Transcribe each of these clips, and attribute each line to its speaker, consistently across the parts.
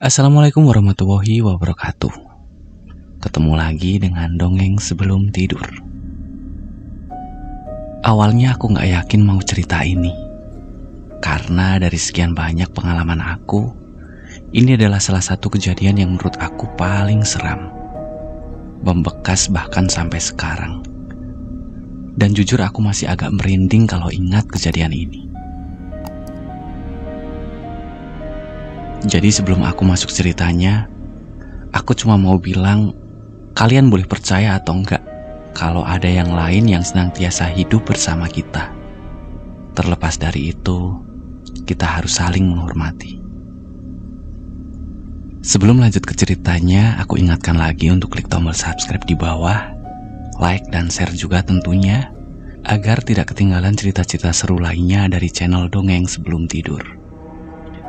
Speaker 1: Assalamualaikum warahmatullahi wabarakatuh. Ketemu lagi dengan dongeng sebelum tidur. Awalnya aku gak yakin mau cerita ini, karena dari sekian banyak pengalaman aku, ini adalah salah satu kejadian yang menurut aku paling seram, membekas bahkan sampai sekarang. Dan jujur aku masih agak merinding kalau ingat kejadian ini. Jadi sebelum aku masuk ceritanya, aku cuma mau bilang, kalian boleh percaya atau enggak kalau ada yang lain yang senantiasa hidup bersama kita. Terlepas dari itu, kita harus saling menghormati. Sebelum lanjut ke ceritanya, aku ingatkan lagi untuk klik tombol subscribe di bawah, like dan share juga tentunya, agar tidak ketinggalan cerita-cerita seru lainnya dari channel Dongeng Sebelum Tidur.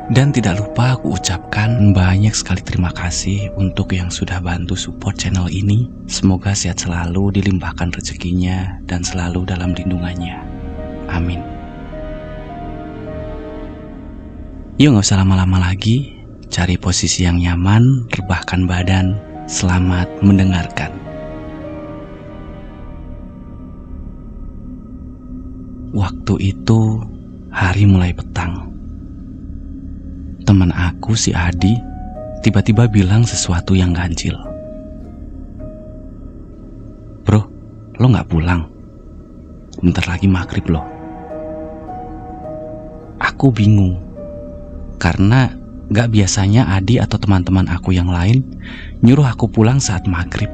Speaker 1: Dan tidak lupa aku ucapkan banyak sekali terima kasih untuk yang sudah bantu support channel ini. Semoga sehat selalu, dilimpahkan rezekinya, dan selalu dalam lindungannya. Amin. Yuk gak usah lama-lama lagi, cari posisi yang nyaman, rebahkan badan. Selamat mendengarkan. Waktu itu, hari mulai petang. Teman aku si Adi tiba-tiba bilang sesuatu yang ganjil. Bro, lo gak pulang? Bentar lagi maghrib loh. Aku bingung, karena gak biasanya Adi atau teman-teman aku yang lain nyuruh aku pulang saat maghrib.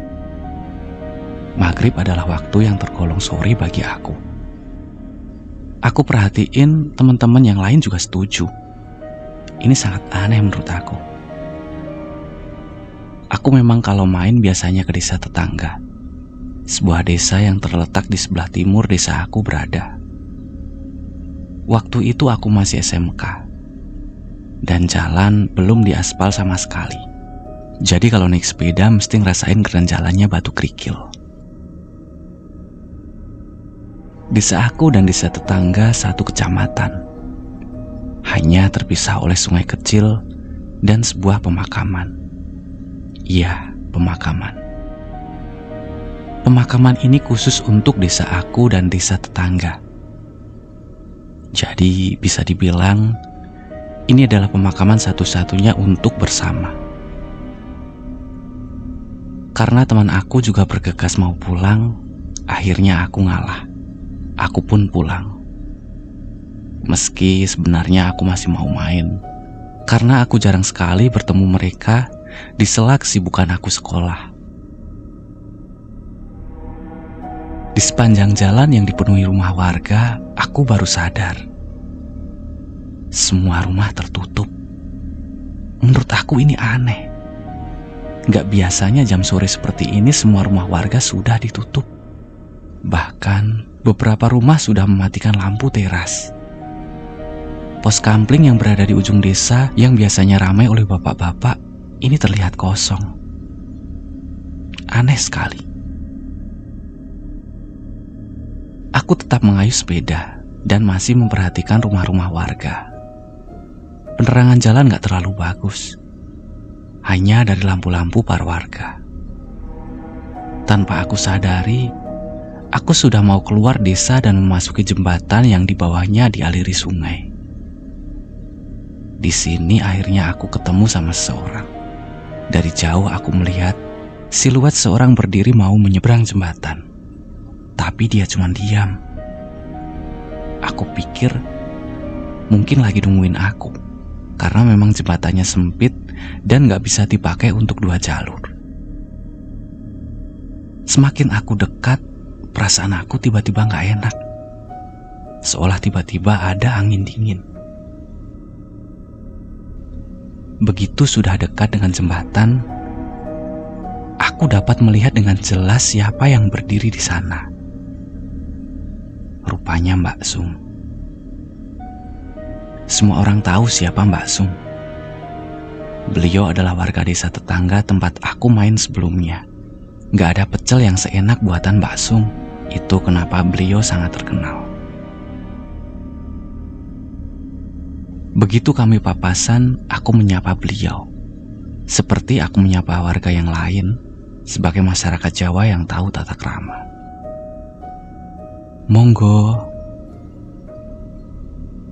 Speaker 1: Maghrib adalah waktu yang tergolong sore bagi aku. Aku perhatiin teman-teman yang lain juga setuju. Ini sangat aneh menurut aku. Aku memang kalau main biasanya ke desa tetangga, sebuah desa yang terletak di sebelah timur desa aku berada. Waktu itu aku masih SMK, dan jalan belum diaspal sama sekali. Jadi kalau naik sepeda mesti ngerasain keran jalannya batu kerikil. Desa aku dan desa tetangga satu kecamatan, hanya terpisah oleh sungai kecil dan sebuah pemakaman. Iya, pemakaman. Pemakaman ini khusus untuk desa aku dan desa tetangga. Jadi bisa dibilang ini adalah pemakaman satu-satunya untuk bersama. Karena teman aku juga bergegas mau pulang, akhirnya aku ngalah. Aku pun pulang. Meski sebenarnya aku masih mau main, karena aku jarang sekali bertemu mereka di sela kesibukan aku sekolah. Di sepanjang jalan yang dipenuhi rumah warga, aku baru sadar semua rumah tertutup. Menurut aku ini aneh. Gak biasanya jam sore seperti ini semua rumah warga sudah ditutup. Bahkan beberapa rumah sudah mematikan lampu teras. Pos kampling yang berada di ujung desa yang biasanya ramai oleh bapak-bapak ini terlihat kosong. Aneh sekali. Aku tetap mengayuh sepeda dan masih memperhatikan rumah-rumah warga. Penerangan jalan gak terlalu bagus, hanya dari lampu-lampu para warga. Tanpa aku sadari, aku sudah mau keluar desa dan memasuki jembatan yang di bawahnya dialiri sungai. Di sini akhirnya aku ketemu sama seseorang. Dari jauh aku melihat siluet seorang berdiri mau menyeberang jembatan. Tapi dia cuma diam. Aku pikir mungkin lagi nungguin aku, karena memang jembatannya sempit dan gak bisa dipakai untuk dua jalur. Semakin aku dekat, perasaan aku tiba-tiba gak enak. Seolah tiba-tiba ada angin dingin. Begitu sudah dekat dengan jembatan, aku dapat melihat dengan jelas siapa yang berdiri di sana. Rupanya Mbak Sum. Semua orang tahu siapa Mbak Sum. Beliau adalah warga desa tetangga tempat aku main sebelumnya. Gak ada pecel yang seenak buatan Mbak Sum. Itu kenapa beliau sangat terkenal. Begitu kami papasan, aku menyapa beliau. Seperti aku menyapa warga yang lain, sebagai masyarakat Jawa yang tahu tata krama. Monggo.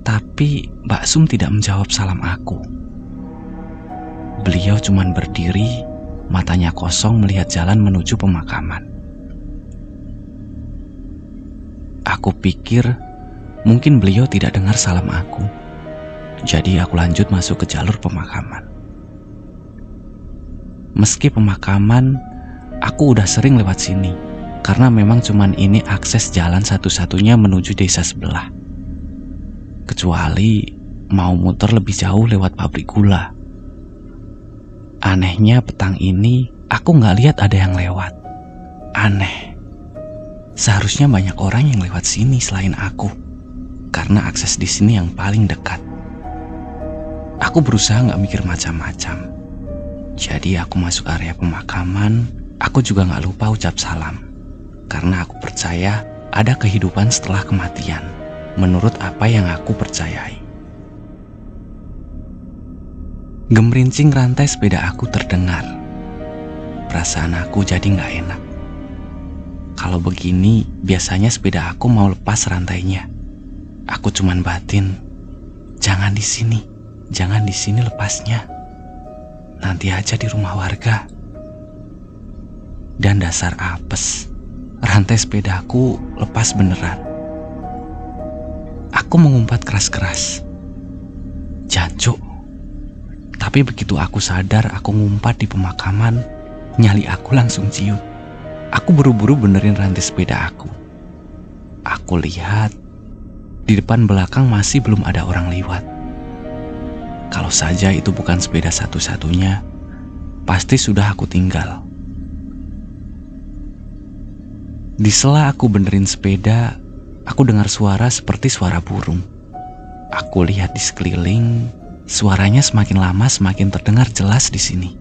Speaker 1: Tapi Mbak Sum tidak menjawab salam aku. Beliau cuman berdiri, matanya kosong melihat jalan menuju pemakaman. Aku pikir mungkin beliau tidak dengar salam aku. Jadi aku lanjut masuk ke jalur pemakaman. Meski pemakaman, aku udah sering lewat sini, karena memang cuman ini akses jalan satu-satunya menuju desa sebelah. Kecuali mau muter lebih jauh lewat pabrik gula. Anehnya petang ini aku nggak lihat ada yang lewat. Aneh. Seharusnya banyak orang yang lewat sini selain aku, karena akses di sini yang paling dekat. Aku berusaha nggak mikir macam-macam. Jadi aku masuk area pemakaman. Aku juga nggak lupa ucap salam, karena aku percaya ada kehidupan setelah kematian, menurut apa yang aku percayai. Gemerincing rantai sepeda aku terdengar. Perasaan aku jadi nggak enak. Kalau begini, biasanya sepeda aku mau lepas rantainya. Aku cuman batin, jangan di sini lepasnya. Nanti aja di rumah warga. Dan dasar apes, rantai sepedaku lepas beneran. Aku mengumpat keras-keras, jancuk. Tapi begitu aku sadar aku ngumpat di pemakaman, nyali aku langsung ciut. Aku buru-buru benerin rantai sepeda aku. Aku lihat, di depan belakang masih belum ada orang lewat. Kalau saja itu bukan sepeda satu-satunya, pasti sudah aku tinggal. Di sela aku benerin sepeda, aku dengar suara seperti suara burung. Aku lihat di sekeliling, suaranya semakin lama semakin terdengar jelas di sini.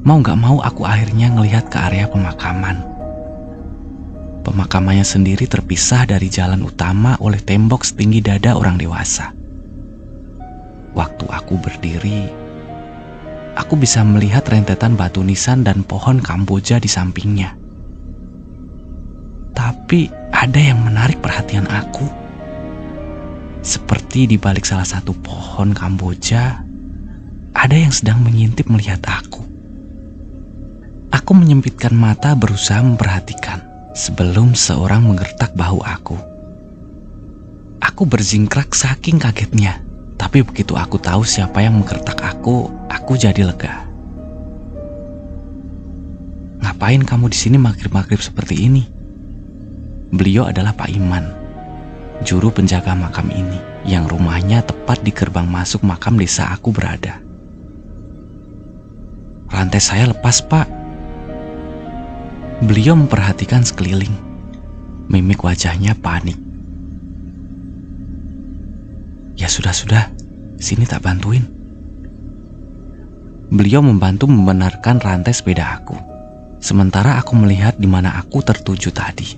Speaker 1: Mau gak mau aku akhirnya ngelihat ke area pemakaman. Pemakamannya sendiri terpisah dari jalan utama oleh tembok setinggi dada orang dewasa. Waktu aku berdiri, aku bisa melihat rentetan batu nisan dan pohon kamboja di sampingnya. Tapi ada yang menarik perhatian aku. Seperti di balik salah satu pohon kamboja, ada yang sedang mengintip melihat aku. Aku menyempitkan mata berusaha memperhatikan sebelum seorang menggertak bahu aku. Aku berzingkrak saking kagetnya. Tapi begitu aku tahu siapa yang menggertak aku jadi lega. Ngapain kamu di sini maghrib-maghrib seperti ini? Beliau adalah Pak Iman, juru penjaga makam ini, yang rumahnya tepat di gerbang masuk makam desa aku berada. Rantai saya lepas, Pak. Beliau memperhatikan sekeliling. Mimik wajahnya panik. Ya sudah, sini tak bantuin. Beliau membantu membenarkan rantai sepeda aku. Sementara aku melihat di mana aku tertuju tadi.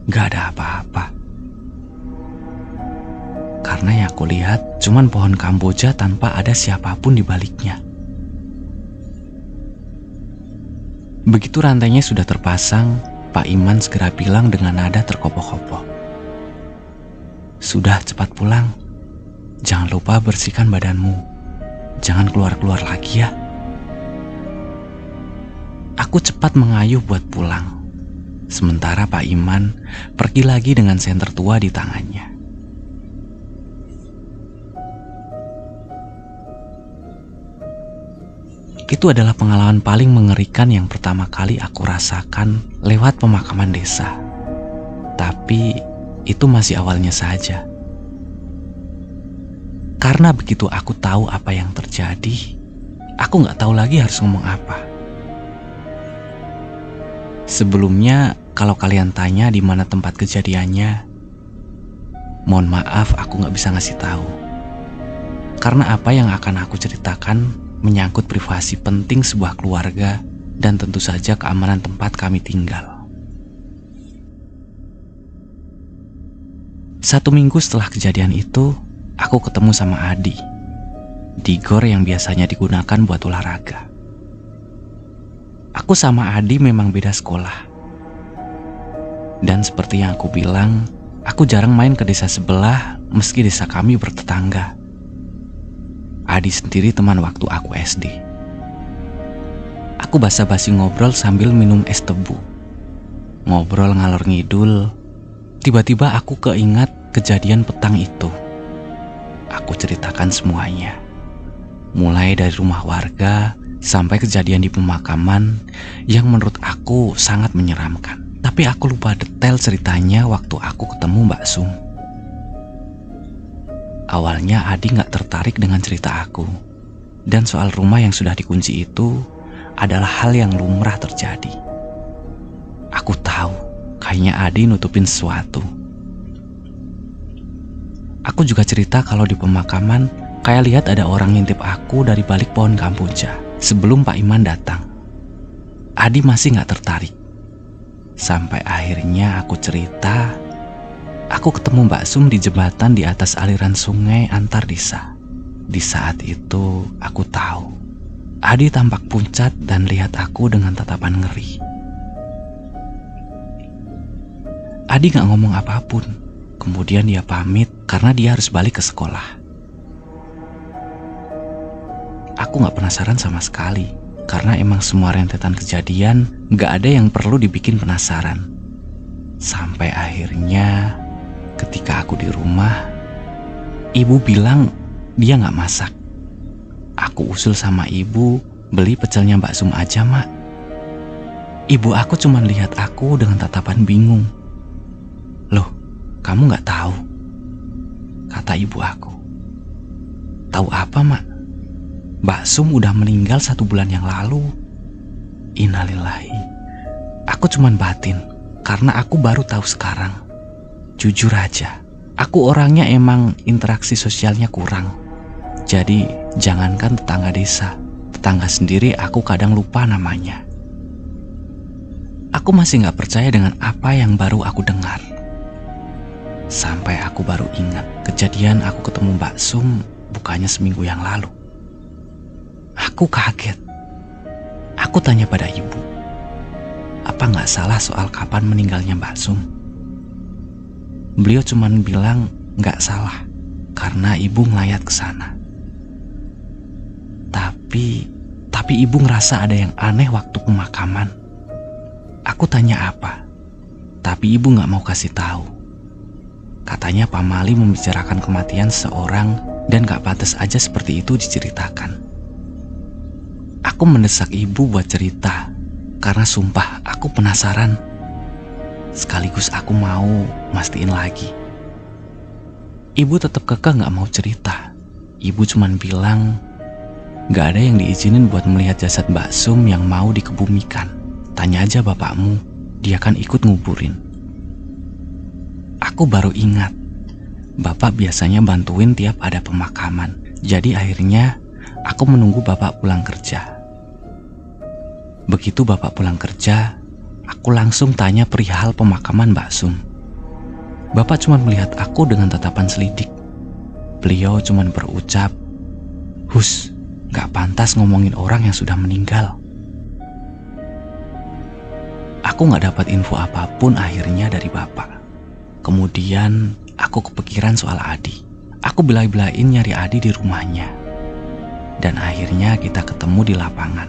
Speaker 1: Gak ada apa-apa. Karena yang aku lihat cuman pohon kamboja tanpa ada siapapun di baliknya. Begitu rantainya sudah terpasang, Pak Iman segera bilang dengan nada terkopoh-kopoh. Sudah, cepat pulang. Jangan lupa bersihkan badanmu. Jangan keluar-keluar lagi ya. Aku cepat mengayuh buat pulang. Sementara Pak Iman pergi lagi dengan senter tua di tangannya. Itu adalah pengalaman paling mengerikan yang pertama kali aku rasakan lewat pemakaman desa. Tapi itu masih awalnya saja. Karena begitu aku tahu apa yang terjadi, aku gak tahu lagi harus ngomong apa. Sebelumnya, kalau kalian tanya di mana tempat kejadiannya, mohon maaf aku gak bisa ngasih tahu. Karena apa yang akan aku ceritakan menyangkut privasi penting sebuah keluarga dan tentu saja keamanan tempat kami tinggal. 1 minggu setelah kejadian itu, aku ketemu sama Adi. di gor yang biasanya digunakan buat olahraga. Aku sama Adi memang beda sekolah. Dan seperti yang aku bilang, aku jarang main ke desa sebelah meski desa kami bertetangga. Adi sendiri teman waktu aku SD. Aku basa-basi ngobrol sambil minum es tebu. Ngobrol ngalor ngidul, tiba-tiba aku keingat kejadian petang itu. Aku ceritakan semuanya. Mulai dari rumah warga sampai kejadian di pemakaman yang menurut aku sangat menyeramkan. Tapi aku lupa detail ceritanya waktu aku ketemu Mbak Sum. Awalnya Adi gak tertarik dengan cerita aku. Dan soal rumah yang sudah dikunci itu adalah hal yang lumrah terjadi. Aku tahu, kayaknya Adi nutupin sesuatu. Aku juga cerita kalau di pemakaman kayak lihat ada orang ngintip aku dari balik pohon kamboja sebelum Pak Iman datang. Adi masih gak tertarik. Sampai akhirnya aku cerita, aku ketemu Mbak Sum di jembatan di atas aliran sungai antar desa. Di saat itu aku tahu, Adi tampak pucat dan lihat aku dengan tatapan ngeri. Adi gak ngomong apapun, kemudian dia pamit karena dia harus balik ke sekolah. Aku gak penasaran sama sekali. Karena emang semua rentetan kejadian gak ada yang perlu dibikin penasaran. Sampai akhirnya ketika aku di rumah, ibu bilang dia gak masak. Aku usul sama ibu beli pecelnya Mbak Sum aja, Mak. Ibu aku cuma lihat aku dengan tatapan bingung. Loh, kamu gak tahu? Kata ibu aku. Tahu apa, Mak? Mbak Sum udah meninggal 1 bulan yang lalu. Innalillahi. Aku cuman batin karena aku baru tahu sekarang. Jujur aja, aku orangnya emang interaksi sosialnya kurang. Jadi jangankan tetangga desa, tetangga sendiri aku kadang lupa namanya. Aku masih gak percaya dengan apa yang baru aku dengar. Sampai aku baru ingat kejadian aku ketemu Mbak Sum bukannya seminggu yang lalu. Aku kaget. Aku tanya pada ibu, apa gak salah soal kapan meninggalnya Mbak Sum? Beliau cuma bilang gak salah karena ibu ngelayat ke sana. Tapi ibu ngerasa ada yang aneh waktu pemakaman. Aku tanya apa, tapi ibu gak mau kasih tahu. Katanya Pak Mali membicarakan kematian seorang dan gak pantas aja seperti itu diceritakan. Aku mendesak ibu buat cerita karena sumpah aku penasaran. Sekaligus aku mau mastiin lagi. Ibu tetap kekeh gak mau cerita. Ibu cuman bilang gak ada yang diizinin buat melihat jasad Mbak Sum yang mau dikebumikan. Tanya aja bapakmu, dia kan ikut nguburin. Aku baru ingat, bapak biasanya bantuin tiap ada pemakaman. Jadi akhirnya aku menunggu bapak pulang kerja. Begitu bapak pulang kerja, aku langsung tanya perihal pemakaman Mbak Sum. Bapak cuma melihat aku dengan tatapan selidik. Beliau cuma berucap, "Hus, gak pantas ngomongin orang yang sudah meninggal." Aku gak dapat info apapun akhirnya dari bapak. Kemudian aku kepikiran soal Adi. Aku belai-belain nyari Adi di rumahnya. Dan akhirnya kita ketemu di lapangan.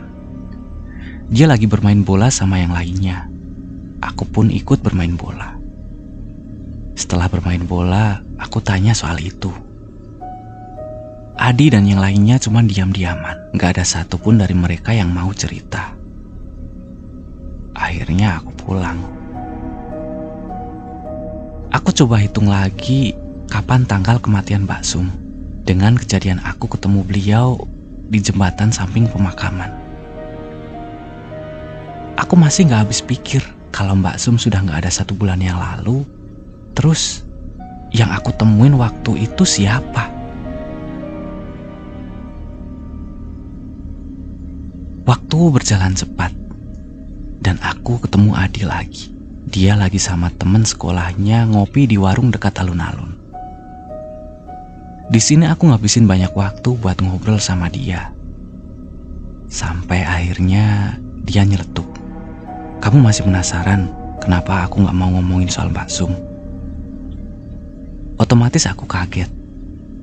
Speaker 1: Dia lagi bermain bola sama yang lainnya. Aku pun ikut bermain bola. Setelah bermain bola, aku tanya soal itu. Adi dan yang lainnya cuma diam-diaman. Gak ada satupun dari mereka yang mau cerita. Akhirnya aku pulang. Aku coba hitung lagi kapan tanggal kematian Mbak Sum. Dengan kejadian aku ketemu beliau di jembatan samping pemakaman. Aku masih gak habis pikir kalau Mbak Sum sudah gak ada 1 bulan yang lalu. Terus yang aku temuin waktu itu siapa? Waktu berjalan cepat dan aku ketemu Adi lagi. Dia lagi sama temen sekolahnya ngopi di warung dekat alun-alun. Di sini aku ngabisin banyak waktu buat ngobrol sama dia. Sampai akhirnya dia nyeletuk. Kamu masih penasaran kenapa aku gak mau ngomongin soal Mbak Sum? Otomatis aku kaget.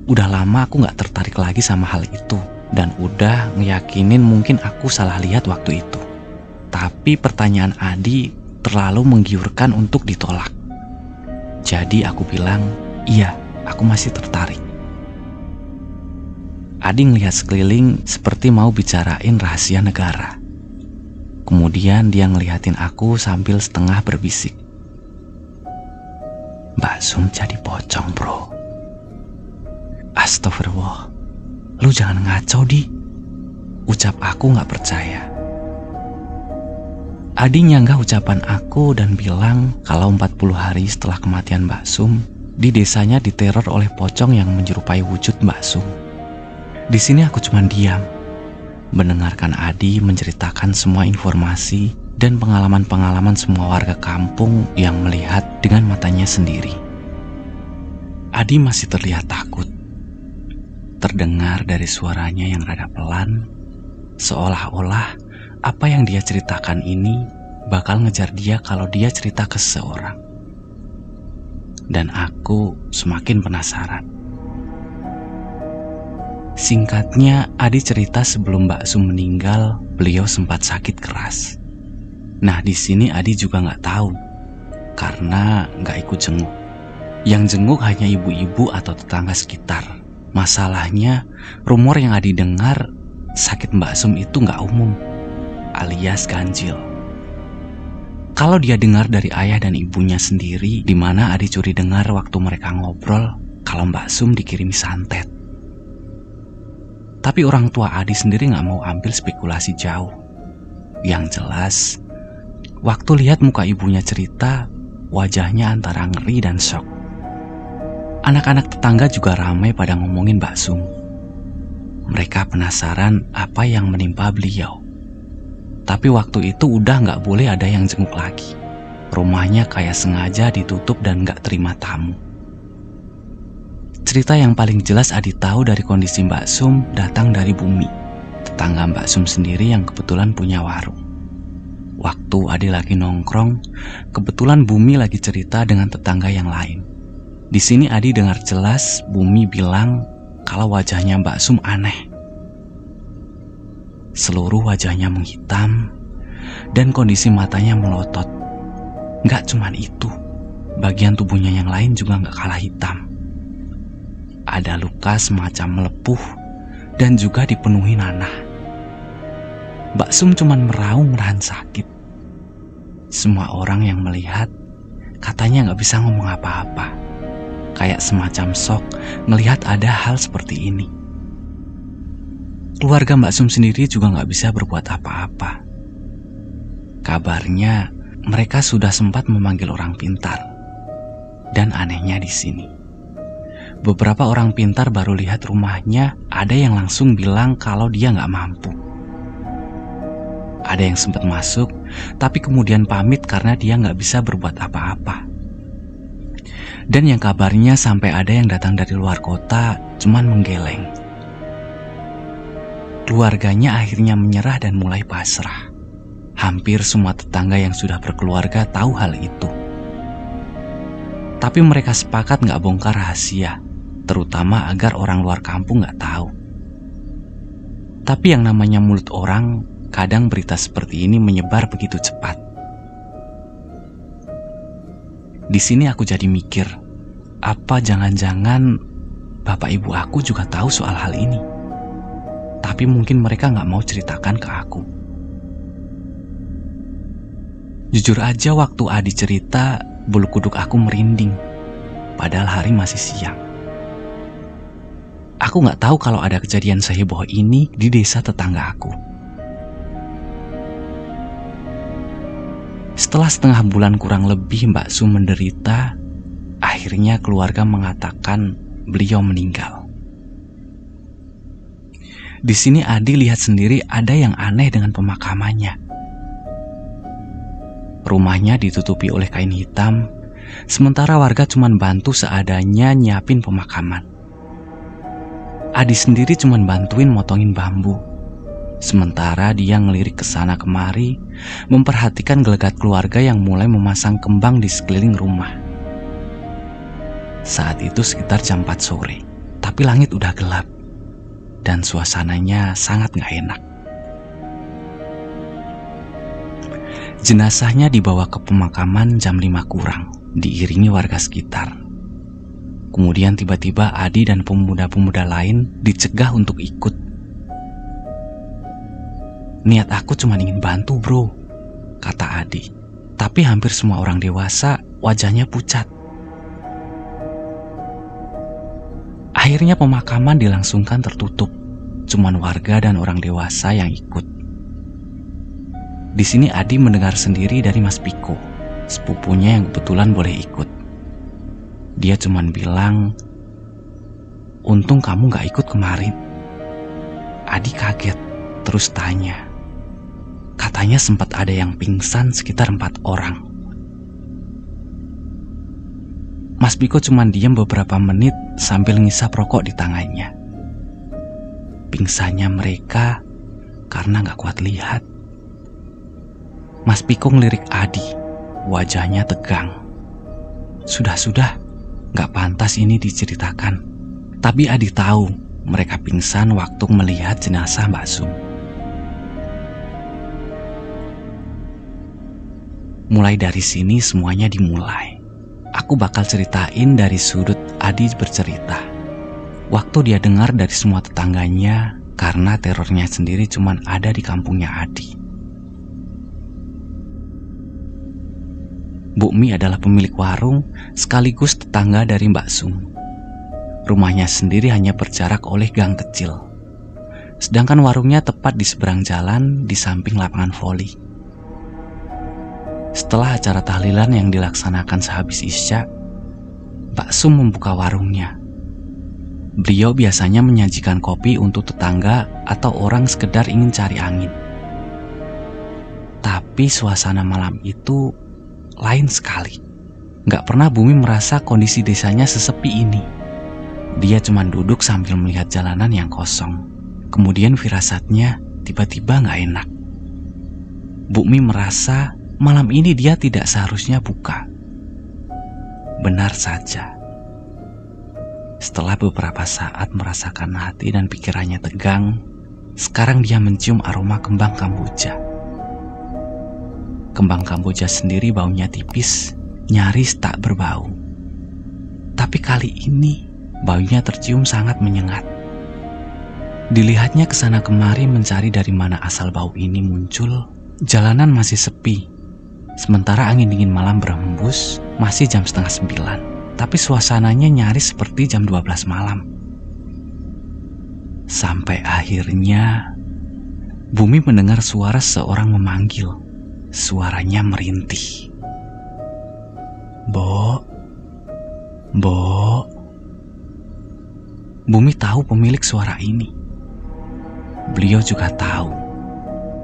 Speaker 1: Udah lama aku gak tertarik lagi sama hal itu. Dan udah ngeyakinin mungkin aku salah lihat waktu itu. Tapi pertanyaan Adi terlalu menggiurkan untuk ditolak. Jadi aku bilang, iya, aku masih tertarik. Adi ngelihat sekeliling seperti mau bicarain rahasia negara. Kemudian dia ngeliatin aku sambil setengah berbisik. Mbak Sum jadi pocong, bro. Astagfirullah, lu jangan ngaco, Di. Ucap aku gak percaya. Adi nyanggah ucapan aku dan bilang kalau 40 hari setelah kematian Mbak Sum, di desanya diteror oleh pocong yang menyerupai wujud Mbak Sum. Di sini aku cuma diam, mendengarkan Adi menceritakan semua informasi dan pengalaman-pengalaman semua warga kampung yang melihat dengan matanya sendiri. Adi masih terlihat takut. Terdengar dari suaranya yang rada pelan, seolah-olah apa yang dia ceritakan ini bakal ngejar dia kalau dia cerita ke seseorang. Dan aku semakin penasaran. Singkatnya, Adi cerita sebelum Mbak Sum meninggal, beliau sempat sakit keras. Nah, di sini Adi juga nggak tahu, karena nggak ikut jenguk. Yang jenguk hanya ibu-ibu atau tetangga sekitar. Masalahnya, rumor yang Adi dengar, sakit Mbak Sum itu nggak umum, alias ganjil. Kalau dia dengar dari ayah dan ibunya sendiri, di mana Adi curi dengar waktu mereka ngobrol, kalau Mbak Sum dikirimi santet. Tapi orang tua Adi sendiri gak mau ambil spekulasi jauh. Yang jelas, waktu lihat muka ibunya cerita, wajahnya antara ngeri dan shock. Anak-anak tetangga juga ramai pada ngomongin Mbak Sum. Mereka penasaran apa yang menimpa beliau. Tapi waktu itu udah gak boleh ada yang jenguk lagi. Rumahnya kayak sengaja ditutup dan gak terima tamu. Cerita yang paling jelas Adi tahu dari kondisi Mbak Sum datang dari Bumi, tetangga Mbak Sum sendiri yang kebetulan punya warung. Waktu Adi lagi nongkrong, kebetulan Bumi lagi cerita dengan tetangga yang lain. Di sini Adi dengar jelas Bumi bilang kalau wajahnya Mbak Sum aneh. Seluruh wajahnya menghitam dan kondisi matanya melotot. Gak cuman itu, bagian tubuhnya yang lain juga gak kalah hitam. Ada luka semacam melepuh dan juga dipenuhi nanah. Mbak Sum cuman meraung menahan sakit. Semua orang yang melihat katanya gak bisa ngomong apa-apa. Kayak semacam shock melihat ada hal seperti ini. Keluarga Mbak Sum sendiri juga gak bisa berbuat apa-apa. Kabarnya mereka sudah sempat memanggil orang pintar. Dan anehnya di sini, beberapa orang pintar baru lihat rumahnya, ada yang langsung bilang kalau dia nggak mampu. Ada yang sempat masuk, tapi kemudian pamit karena dia nggak bisa berbuat apa-apa. Dan yang kabarnya sampai ada yang datang dari luar kota, cuman menggeleng. Keluarganya akhirnya menyerah dan mulai pasrah. Hampir semua tetangga yang sudah berkeluarga tahu hal itu. Tapi mereka sepakat nggak bongkar rahasia, terutama agar orang luar kampung nggak tahu. Tapi yang namanya mulut orang, kadang berita seperti ini menyebar begitu cepat. Di sini aku jadi mikir, apa jangan-jangan bapak ibu aku juga tahu soal hal ini? Tapi mungkin mereka nggak mau ceritakan ke aku. Jujur aja waktu Adi cerita, bulu kuduk aku merinding. Padahal hari masih siang. Aku gak tahu kalau ada kejadian seheboh ini di desa tetangga aku. Setelah setengah bulan kurang lebih Mbak Sum menderita, akhirnya keluarga mengatakan beliau meninggal. Di sini Adi lihat sendiri ada yang aneh dengan pemakamannya. Rumahnya ditutupi oleh kain hitam, sementara warga cuma bantu seadanya nyiapin pemakaman. Adi sendiri cuma bantuin motongin bambu. Sementara dia ngelirik ke sana kemari, memperhatikan gelagat keluarga yang mulai memasang kembang di sekeliling rumah. Saat itu sekitar jam 4 sore, tapi langit udah gelap dan suasananya sangat gak enak. Jenazahnya dibawa ke pemakaman jam 5 kurang, diiringi warga sekitar. Kemudian tiba-tiba Adi dan pemuda-pemuda lain dicegah untuk ikut. "Niat aku cuma ingin bantu bro," kata Adi. Tapi hampir semua orang dewasa wajahnya pucat. Akhirnya pemakaman dilangsungkan tertutup. Cuman warga dan orang dewasa yang ikut. Di sini Adi mendengar sendiri dari Mas Piko, sepupunya yang kebetulan boleh ikut. Dia cuman bilang, "Untung kamu gak ikut kemarin." Adi kaget, terus tanya. Katanya sempat ada yang pingsan sekitar 4 orang. Mas Piko cuman diam beberapa menit sambil ngisap rokok di tangannya. Pingsannya mereka karena gak kuat lihat. Mas Piko ngelirik Adi, wajahnya tegang. Sudah, gak pantas ini diceritakan. Tapi Adi tahu mereka pingsan waktu melihat jenazah Mbak Sum. Mulai dari sini semuanya dimulai. Aku bakal ceritain dari sudut Adi bercerita. Waktu dia dengar dari semua tetangganya, karena terornya sendiri cuman ada di kampungnya Adi. Bu Mi adalah pemilik warung sekaligus tetangga dari Mbak Sum. Rumahnya sendiri hanya berjarak oleh gang kecil. Sedangkan warungnya tepat di seberang jalan di samping lapangan voli. Setelah acara tahlilan yang dilaksanakan sehabis Isya, Mbak Sum membuka warungnya. Beliau biasanya menyajikan kopi untuk tetangga atau orang sekedar ingin cari angin. Tapi suasana malam itu lain sekali. Gak pernah Bumi merasa kondisi desanya sesepi ini. Dia cuma duduk sambil melihat jalanan yang kosong. Kemudian firasatnya tiba-tiba gak enak. Bumi merasa malam ini dia tidak seharusnya buka. Benar saja. Setelah beberapa saat merasakan hati dan pikirannya tegang, sekarang dia mencium aroma kembang kamboja. Kembang kamboja sendiri baunya tipis, nyaris tak berbau. Tapi kali ini baunya tercium sangat menyengat. Dilihatnya kesana kemari mencari dari mana asal bau ini muncul. Jalanan masih sepi. Sementara angin dingin malam berhembus, masih jam 8:30. Tapi suasananya nyaris seperti jam 12 malam. Sampai akhirnya Bumi mendengar suara seorang memanggil. Suaranya merintih. "Mbok, Mbok." Bumi tahu pemilik suara ini. Beliau juga tahu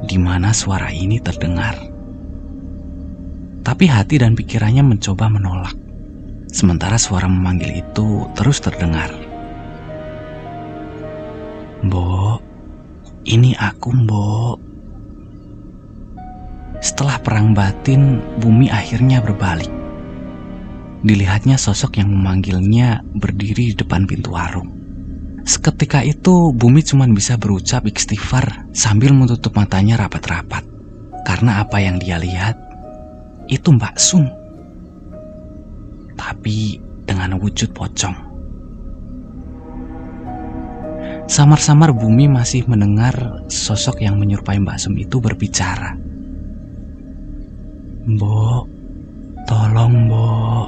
Speaker 1: di mana suara ini terdengar. Tapi hati dan pikirannya mencoba menolak. Sementara suara memanggil itu terus terdengar. "Mbok, ini aku, Mbok." Setelah perang batin, Bumi akhirnya berbalik. Dilihatnya sosok yang memanggilnya berdiri di depan pintu warung. Seketika itu, Bumi cuma bisa berucap istighfar sambil menutup matanya rapat-rapat. Karena apa yang dia lihat, itu Mbak Sum. Tapi dengan wujud pocong. Samar-samar Bumi masih mendengar sosok yang menyerupai Mbak Sum itu berbicara. "Mbok, tolong Mbok."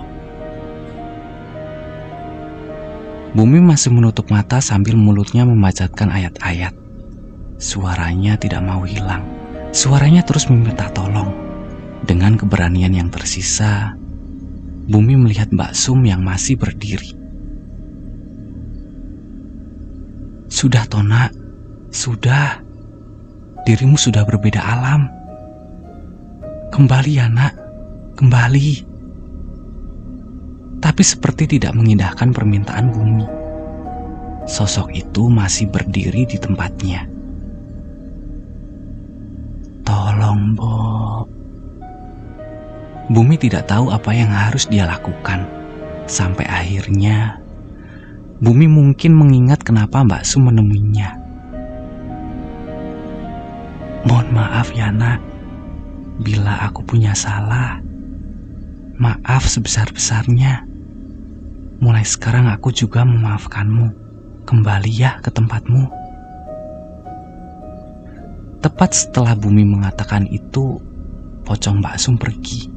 Speaker 1: Bumi masih menutup mata sambil mulutnya memacatkan ayat-ayat. Suaranya tidak mau hilang. Suaranya terus meminta tolong. Dengan keberanian yang tersisa, Bumi melihat Mbak Sum yang masih berdiri. "Sudah Tona, sudah. Dirimu sudah berbeda alam. Kembali ya nak, kembali." Tapi seperti tidak mengindahkan permintaan Bumi. sosok itu masih berdiri di tempatnya. Tolong, Bob. Bumi tidak tahu apa yang harus dia lakukan. Sampai akhirnya, Bumi mungkin mengingat kenapa Mbak Sum menemuinya. Mohon maaf ya nak, bila aku punya salah. Maaf sebesar-besarnya. Mulai sekarang aku juga memaafkanmu. Kembali ya ke tempatmu. Tepat setelah Bumi mengatakan itu, pocong Mbak Sum pergi.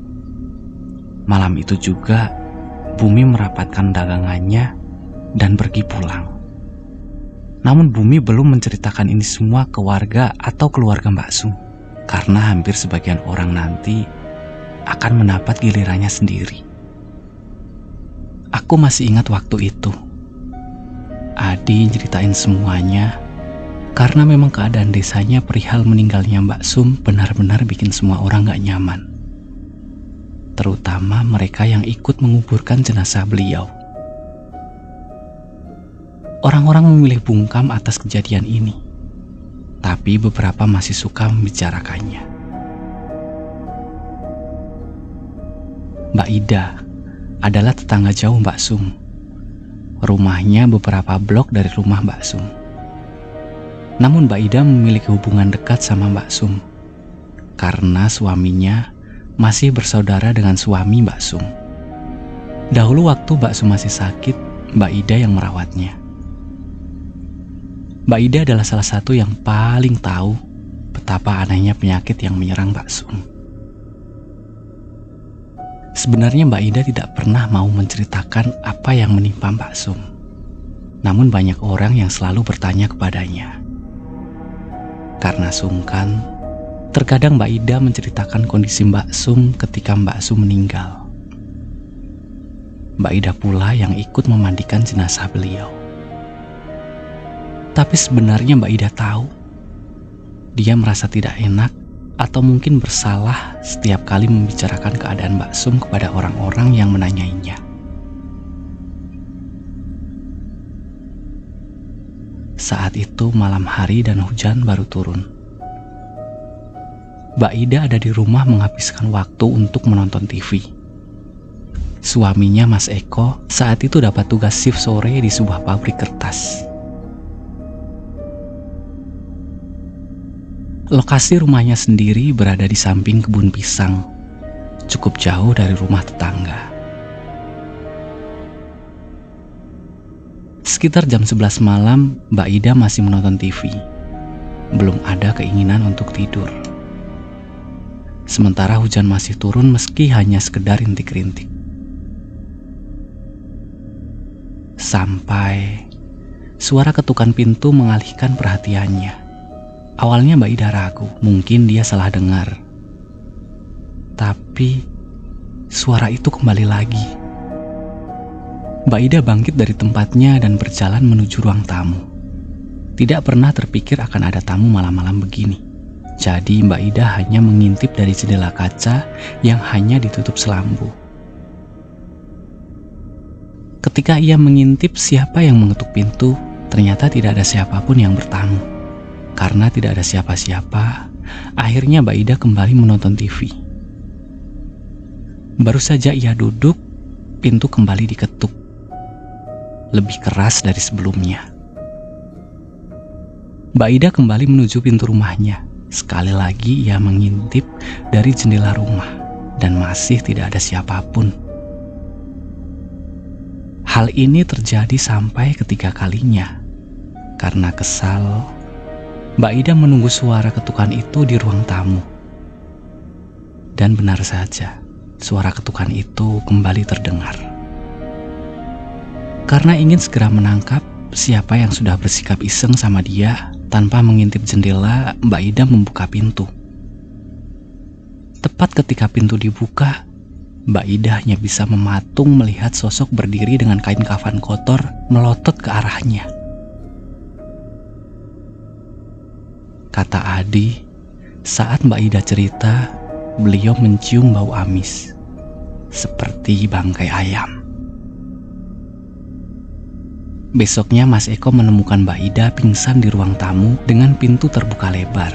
Speaker 1: Malam itu juga, Bumi merapatkan dagangannya dan pergi pulang. Namun Bumi belum menceritakan ini semua ke warga atau keluarga Mbak Sum, karena hampir sebagian orang nanti akan mendapat gilirannya sendiri. Aku masih ingat waktu itu. Adi ceritain semuanya, karena memang keadaan desanya perihal meninggalnya Mbak Sum benar-benar bikin semua orang gak nyaman. Terutama mereka yang ikut menguburkan jenazah beliau. Orang-orang memilih bungkam atas kejadian ini, tapi beberapa masih suka membicarakannya. Mbak Ida adalah tetangga jauh Mbak Sum. Rumahnya beberapa blok dari rumah Mbak Sum. Namun Mbak Ida memiliki hubungan dekat sama Mbak Sum, karena suaminya masih bersaudara dengan suami Mbak Sum. Dahulu waktu Mbak Sum masih sakit, Mbak Ida yang merawatnya. Mbak Ida adalah salah satu yang paling tahu betapa anehnya penyakit yang menyerang Mbak Sum. Sebenarnya Mbak Ida tidak pernah mau menceritakan apa yang menimpa Mbak Sum. Namun banyak orang yang selalu bertanya kepadanya. Karena sungkan, terkadang Mbak Ida menceritakan kondisi Mbak Sum ketika Mbak Sum meninggal. Mbak Ida pula yang ikut memandikan jenazah beliau. Tapi sebenarnya Mbak Ida tahu, dia merasa tidak enak atau mungkin bersalah setiap kali membicarakan keadaan Mbak Sum kepada orang-orang yang menanyainya. Saat itu malam hari dan hujan baru turun. Mbak Ida ada di rumah menghabiskan waktu untuk menonton TV. Suaminya Mas Eko saat itu dapat tugas shift sore di sebuah pabrik kertas. Lokasi rumahnya sendiri berada di samping kebun pisang, cukup jauh dari rumah tetangga. Sekitar jam 11 malam, Mbak Ida masih menonton TV. Belum ada keinginan untuk tidur. Sementara hujan masih turun meski hanya sekedar rintik-rintik. Sampai suara ketukan pintu mengalihkan perhatiannya. Awalnya Mbak Ida ragu, mungkin dia salah dengar. Tapi suara itu kembali lagi. Mbak Ida bangkit dari tempatnya dan berjalan menuju ruang tamu. Tidak pernah terpikir akan ada tamu malam-malam begini. Jadi Mbak Ida hanya mengintip dari jendela kaca yang hanya ditutup selambu. Ketika ia mengintip siapa yang mengetuk pintu, ternyata tidak ada siapapun yang bertamu. Karena tidak ada siapa-siapa, akhirnya Mbak Ida kembali menonton TV. Baru saja ia duduk, pintu kembali diketuk. Lebih keras dari sebelumnya. Mbak Ida kembali menuju pintu rumahnya. Sekali lagi ia mengintip dari jendela rumah, dan masih tidak ada siapapun. Hal ini terjadi sampai ketiga kalinya. Karena kesal, Mbak Ida menunggu suara ketukan itu di ruang tamu. Dan benar saja, suara ketukan itu kembali terdengar. Karena ingin segera menangkap siapa yang sudah bersikap iseng sama dia, tanpa mengintip jendela, Mbak Ida membuka pintu. Tepat ketika pintu dibuka, Mbak Ida hanya bisa mematung melihat sosok berdiri dengan kain kafan kotor melotot ke arahnya. Kata Adi, saat Mbak Ida cerita, beliau mencium bau amis, seperti bangkai ayam. Besoknya Mas Eko menemukan Mbak Ida pingsan di ruang tamu dengan pintu terbuka lebar.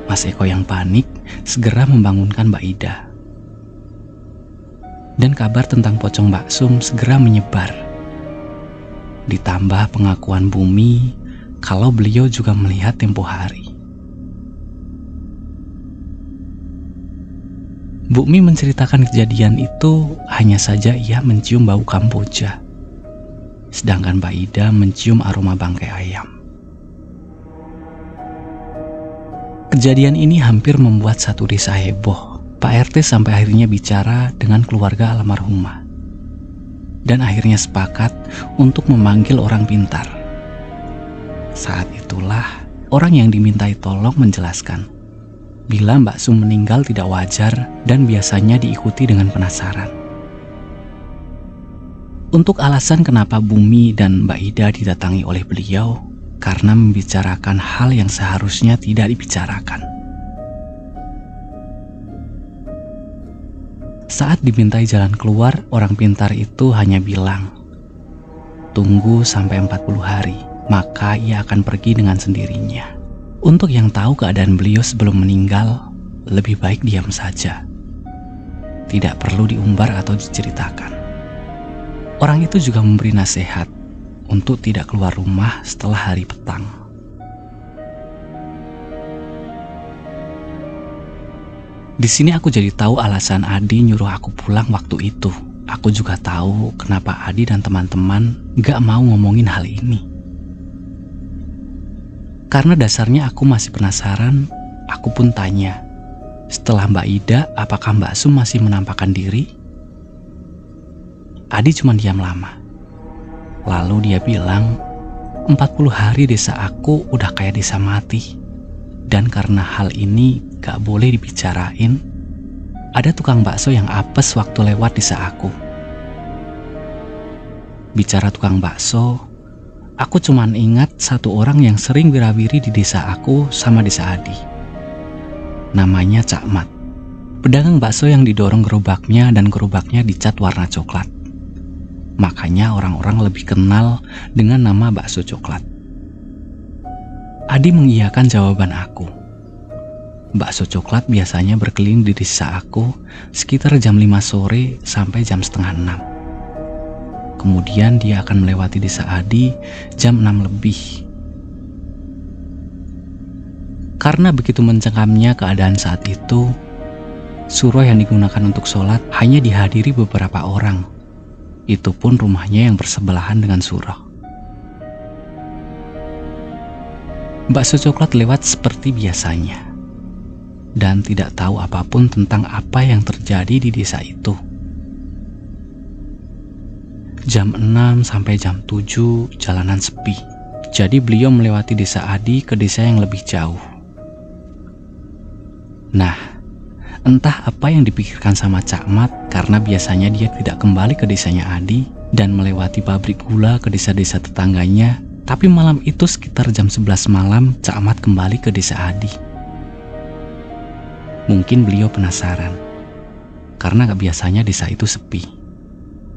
Speaker 1: Mas Eko yang panik segera membangunkan Mbak Ida. Dan kabar tentang pocong Mbak Sum segera menyebar. Ditambah pengakuan Bumi kalau beliau juga melihat tempo hari. Bumi menceritakan kejadian itu, hanya saja ia mencium bau kamboja. Sedangkan Mbak Ida mencium aroma bangkai ayam. Kejadian ini hampir membuat satu desa heboh. Pak RT sampai akhirnya bicara dengan keluarga almarhumah. Dan akhirnya sepakat untuk memanggil orang pintar. Saat itulah orang yang dimintai tolong menjelaskan bila Mbak Sum meninggal tidak wajar dan biasanya diikuti dengan penasaran. Untuk alasan kenapa Bumi dan Mbak Ida didatangi oleh beliau, karena membicarakan hal yang seharusnya tidak dibicarakan. Saat dimintai jalan keluar, orang pintar itu hanya bilang, "Tunggu sampai 40 hari, maka ia akan pergi dengan sendirinya." Untuk yang tahu keadaan beliau sebelum meninggal, lebih baik diam saja. Tidak perlu diumbar atau diceritakan. Orang itu juga memberi nasihat untuk tidak keluar rumah setelah hari petang. Di sini aku jadi tahu alasan Adi nyuruh aku pulang waktu itu. Aku juga tahu kenapa Adi dan teman-teman gak mau ngomongin hal ini. Karena dasarnya aku masih penasaran, aku pun tanya, setelah Mbak Ida, apakah Mbak Sum masih menampakkan diri? Adi cuma diam lama. Lalu dia bilang, 40 hari desa aku udah kayak desa mati. Dan karena hal ini gak boleh dibicarain, ada tukang bakso yang apes waktu lewat desa aku. Bicara tukang bakso, aku cuma ingat satu orang yang sering wirawiri di desa aku sama desa Adi. Namanya Cak Mat. Pedagang bakso yang didorong gerobaknya dan gerobaknya dicat warna coklat. Makanya orang-orang lebih kenal dengan nama bakso coklat. Adi mengiyakan jawaban aku. Bakso coklat biasanya berkeliling di desa aku sekitar jam 5 sore sampai jam setengah 6. Kemudian dia akan melewati desa Adi jam 6 lebih. Karena begitu mencekamnya keadaan saat itu, surau yang digunakan untuk sholat hanya dihadiri beberapa orang. Itu pun rumahnya yang bersebelahan dengan surau. Bakso coklat lewat seperti biasanya dan tidak tahu apapun tentang apa yang terjadi di desa itu. Jam 6 sampai jam 7 jalanan sepi. Jadi beliau melewati desa Adi ke desa yang lebih jauh. Nah, entah apa yang dipikirkan sama Cak Mat, karena biasanya dia tidak kembali ke desanya Adi dan melewati pabrik gula ke desa-desa tetangganya. Tapi malam itu sekitar jam 11 malam Cak Mat kembali ke desa Adi. Mungkin beliau penasaran, karena biasanya desa itu sepi.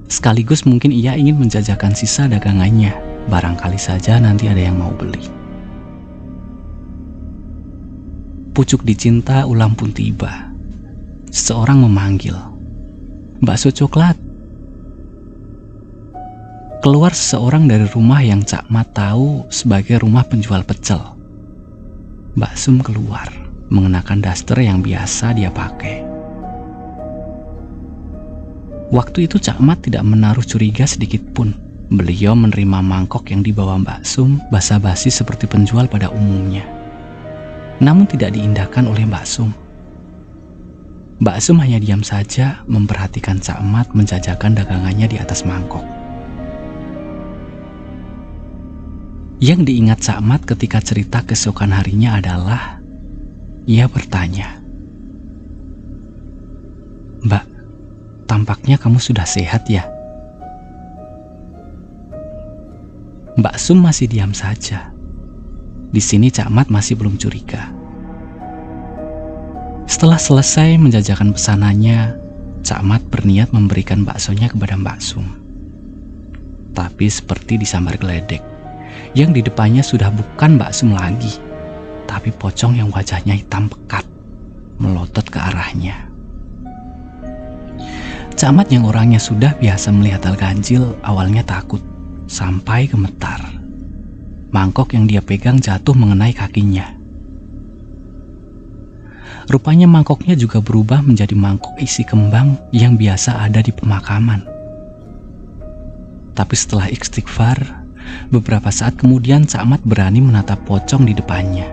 Speaker 1: Sekaligus mungkin ia ingin menjajakan sisa dagangannya, barangkali saja nanti ada yang mau beli. Pucuk dicinta ulang pun tiba. Seseorang memanggil, "Bakso coklat." Keluar seseorang dari rumah yang Cak Mat tahu sebagai rumah penjual pecel. Mbak Sum keluar, mengenakan daster yang biasa dia pakai. Waktu itu Cak Mat tidak menaruh curiga sedikit pun. Beliau menerima mangkok yang dibawa Mbak Sum basa-basi seperti penjual pada umumnya. Namun tidak diindahkan oleh Mbak Sum. Mbak Sum hanya diam saja memperhatikan Cak Mat menjajakan dagangannya di atas mangkok. Yang diingat Cak Mat ketika cerita keesokan harinya adalah, ia bertanya, "Mbak, tampaknya kamu sudah sehat ya?" Mbak Sum masih diam saja. Di sini Cak Mat masih belum curiga. Setelah selesai menjajakan pesanannya, Cak Mat berniat memberikan baksonya kepada Mbak Sum. tapi seperti disambar geledek. Yang di depannya sudah bukan Mbak Sum lagi, tapi pocong yang wajahnya hitam pekat, melotot ke arahnya. Camat yang orangnya sudah biasa melihat hal ganjil awalnya takut, sampai gemetar. Mangkok yang dia pegang jatuh mengenai kakinya. Rupanya mangkoknya juga berubah menjadi mangkok isi kembang yang biasa ada di pemakaman. Tapi setelah istighfar, beberapa saat kemudian Camat berani menatap pocong di depannya.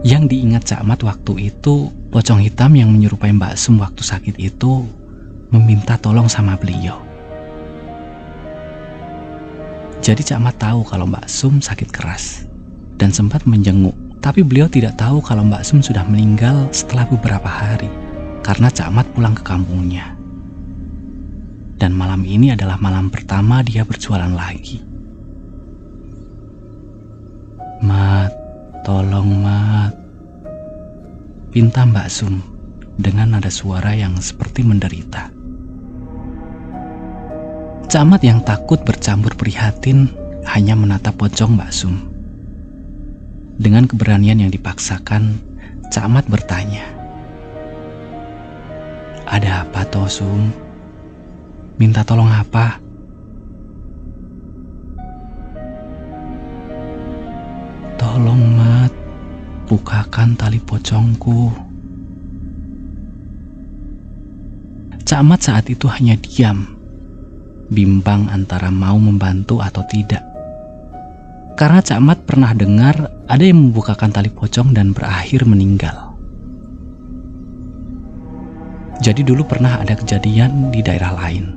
Speaker 1: Yang diingat Camat waktu itu, pocong hitam yang menyerupai Mbak Sum waktu sakit itu meminta tolong sama beliau. Jadi Camat tahu kalau Mbak Sum sakit keras dan sempat menjenguk. Tapi beliau tidak tahu kalau Mbak Sum sudah meninggal setelah beberapa hari karena Camat pulang ke kampungnya. Dan malam ini adalah malam pertama dia berjualan lagi. "Mat, tolong Mat," pinta Mbak Sum dengan nada suara yang seperti menderita. Camat yang takut bercampur prihatin hanya menatap pocong Mbak Sum. Dengan keberanian yang dipaksakan, Camat bertanya, "Ada apa toh, Sum? Minta tolong apa?" "Tolong Mat, bukakan tali pocongku." Camat saat itu hanya diam, bimbang antara mau membantu atau tidak. Karena Camat pernah dengar ada yang membukakan tali pocong dan berakhir meninggal. Jadi dulu pernah ada kejadian di daerah lain.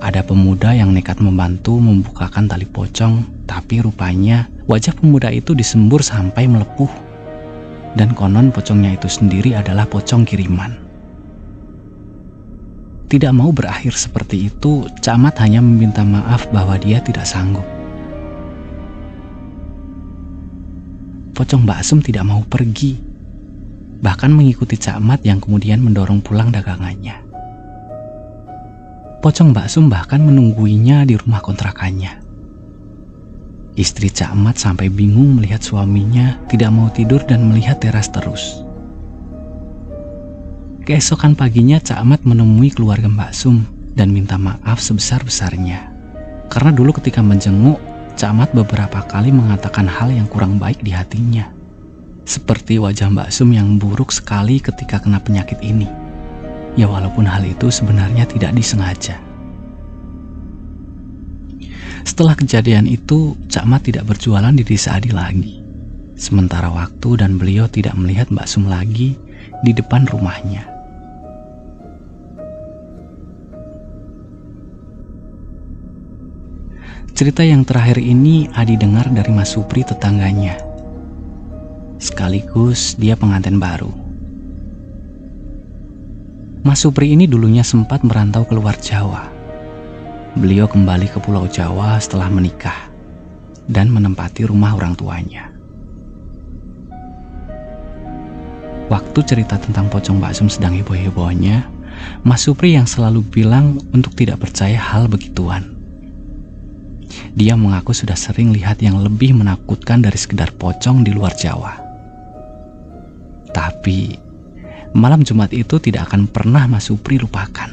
Speaker 1: Ada pemuda yang nekat membantu membukakan tali pocong, tapi rupanya wajah pemuda itu disembur sampai melepuh. Dan konon pocongnya itu sendiri adalah pocong kiriman. Tidak mau berakhir seperti itu, Camat hanya meminta maaf bahwa dia tidak sanggup. Pocong Mbak Sum tidak mau pergi, bahkan mengikuti Camat yang kemudian mendorong pulang dagangannya. Pocong Mbak Sum bahkan menungguinya di rumah kontrakannya. Istri Camat sampai bingung melihat suaminya tidak mau tidur dan melihat teras terus. Keesokan paginya Camat menemui keluarga Mbak Sum dan minta maaf sebesar-besarnya. Karena dulu ketika menjenguk, Camat beberapa kali mengatakan hal yang kurang baik di hatinya. Seperti wajah Mbak Sum yang buruk sekali ketika kena penyakit ini. Ya walaupun hal itu sebenarnya tidak disengaja. Setelah kejadian itu, Camat tidak berjualan di desa Adi lagi. Sementara waktu dan beliau tidak melihat Mbak Sum lagi di depan rumahnya. Cerita yang terakhir ini Adi dengar dari Mas Supri tetangganya. Sekaligus dia pengantin baru. Mas Supri ini dulunya sempat merantau keluar Jawa. Beliau kembali ke Pulau Jawa setelah menikah dan menempati rumah orang tuanya. Waktu cerita tentang pocong Mbak Sum sedang heboh-hebohnya, Mas Supri yang selalu bilang untuk tidak percaya hal begituan. Dia mengaku sudah sering lihat yang lebih menakutkan dari sekedar pocong di luar Jawa. Tapi malam Jumat itu tidak akan pernah Mas Supri lupakan.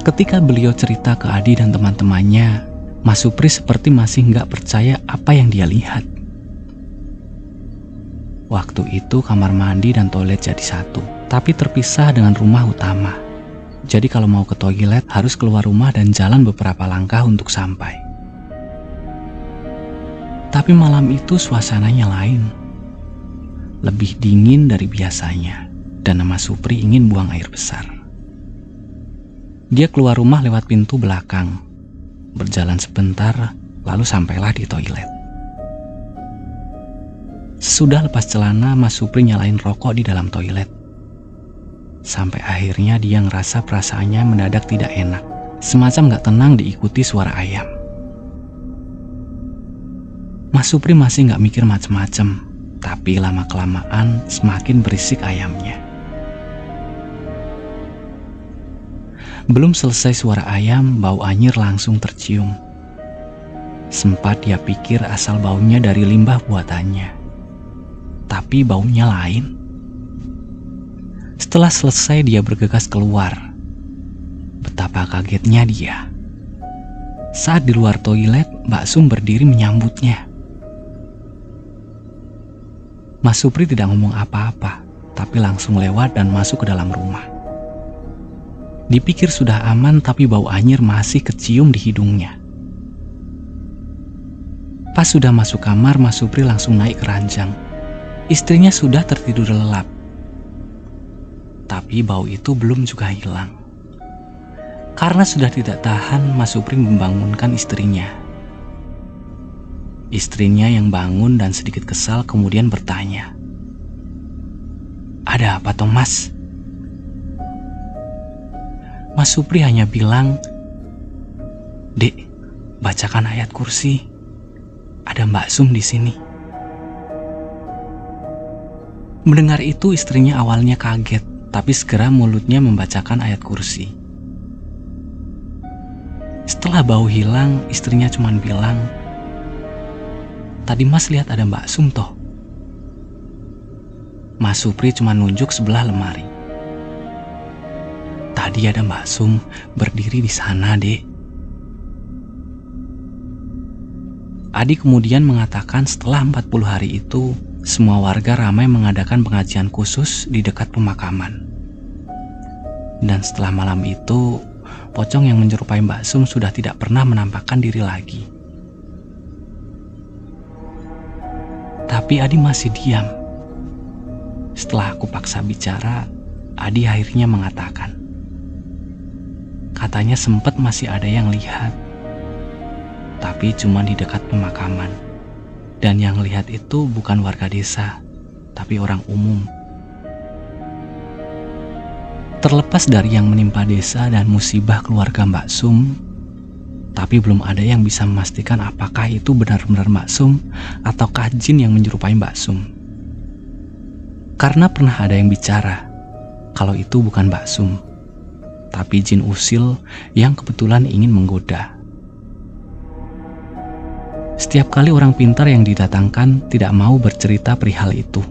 Speaker 1: Ketika beliau cerita ke Adi dan teman-temannya, Mas Supri seperti masih nggak percaya apa yang dia lihat. Waktu itu kamar mandi dan toilet jadi satu, tapi terpisah dengan rumah utama. Jadi kalau mau ke toilet harus keluar rumah dan jalan beberapa langkah untuk sampai. Tapi malam itu suasananya lain. Lebih dingin dari biasanya, dan Mas Supri ingin buang air besar. Dia keluar rumah lewat pintu belakang, berjalan sebentar, lalu sampailah di toilet. Sesudah lepas celana, Mas Supri nyalain rokok di dalam toilet. Sampai akhirnya dia ngerasa perasaannya mendadak tidak enak, semacam gak tenang diikuti suara ayam. Mas Supri masih gak mikir macem-macem, tapi lama-kelamaan semakin berisik ayamnya. Belum selesai suara ayam, bau anyir langsung tercium. Sempat dia pikir asal baunya dari limbah buatannya, tapi baunya lain. Setelah selesai dia bergegas keluar. Betapa kagetnya dia saat di luar toilet Mbak Sum berdiri menyambutnya. Mas Supri tidak ngomong apa-apa, tapi langsung lewat dan masuk ke dalam rumah. Dipikir sudah aman, tapi bau anyir masih kecium di hidungnya. Pas sudah masuk kamar, Mas Supri langsung naik ke ranjang. Istrinya sudah tertidur lelap. Tapi bau itu belum juga hilang. Karena sudah tidak tahan, Mas Supri membangunkan istrinya. Istrinya yang bangun dan sedikit kesal kemudian bertanya, "Ada apa toh, Mas?" Mas Supri hanya bilang, "Dek, bacakan ayat kursi. Ada Mbak Sum di sini." Mendengar itu istrinya awalnya kaget, tapi segera mulutnya membacakan ayat kursi. Setelah bau hilang, istrinya cuma bilang, "Tadi Mas lihat ada Mbak Sum toh?" Mas Supri cuma nunjuk sebelah lemari. "Tadi ada Mbak Sum berdiri di sana, Dek." Adi kemudian mengatakan setelah 40 hari itu, semua warga ramai mengadakan pengajian khusus di dekat pemakaman. Dan setelah malam itu, pocong yang menyerupai Mbak Sum sudah tidak pernah menampakkan diri lagi. Tapi Adi masih diam. Setelah aku paksa bicara, Adi akhirnya mengatakan, katanya sempat masih ada yang lihat, tapi cuma di dekat pemakaman. Dan yang lihat itu bukan warga desa, tapi orang umum. Terlepas dari yang menimpa desa dan musibah keluarga Mbak Sum, tapi belum ada yang bisa memastikan apakah itu benar-benar Mbak Sum ataukah jin yang menyerupai Mbak Sum. Karena pernah ada yang bicara kalau itu bukan Mbak Sum, tapi jin usil yang kebetulan ingin menggoda. Setiap kali orang pintar yang didatangkan tidak mau bercerita perihal itu.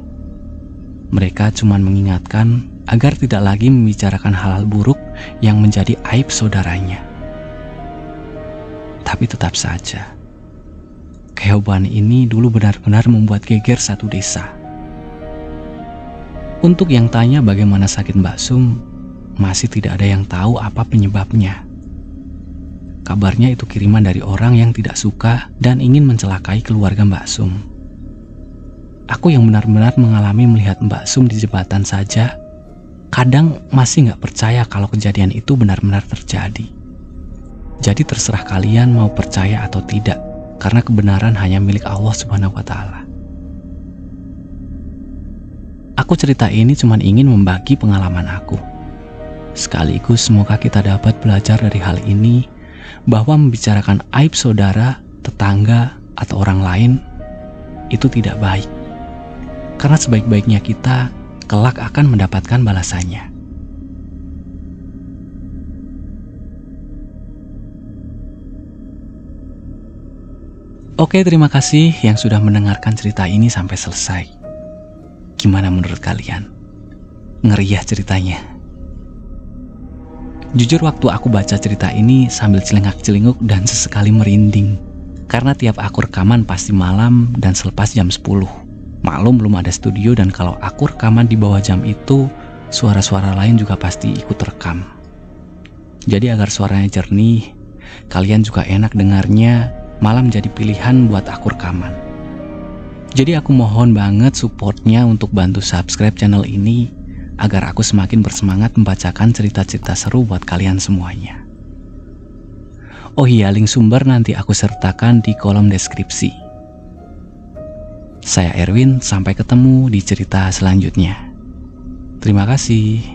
Speaker 1: Mereka cuma mengingatkan agar tidak lagi membicarakan hal-hal buruk yang menjadi aib saudaranya. Tapi tetap saja, kehebahan ini dulu benar-benar membuat geger satu desa. Untuk yang tanya bagaimana sakit Mbak Sum, masih tidak ada yang tahu apa penyebabnya. Kabarnya itu kiriman dari orang yang tidak suka dan ingin mencelakai keluarga Mbak Sum. Aku yang benar-benar mengalami melihat Mbak Sum di jembatan saja, kadang masih gak percaya kalau kejadian itu benar-benar terjadi. Jadi terserah kalian mau percaya atau tidak, karena kebenaran hanya milik Allah Subhanahu wa Ta'ala. Aku cerita ini cuma ingin membagi pengalaman aku. Sekaligus semoga kita dapat belajar dari hal ini, bahwa membicarakan aib saudara, tetangga, atau orang lain itu tidak baik. Karena sebaik-baiknya kita kelak akan mendapatkan balasannya. Oke, terima kasih yang sudah mendengarkan cerita ini sampai selesai. Gimana menurut kalian? Ngeri ya ceritanya? Jujur waktu aku baca cerita ini sambil celengak-celinguk dan sesekali merinding. Karena tiap aku rekaman pasti malam dan selepas jam 10. Maklum belum ada studio dan kalau aku rekaman di bawah jam itu, suara-suara lain juga pasti ikut rekam. Jadi agar suaranya jernih, kalian juga enak dengarnya, malam jadi pilihan buat aku rekaman. Jadi aku mohon banget supportnya untuk bantu subscribe channel ini, agar aku semakin bersemangat membacakan cerita-cerita seru buat kalian semuanya. Oh iya, link sumber nanti aku sertakan di kolom deskripsi. Saya Erwin, sampai ketemu di cerita selanjutnya. Terima kasih.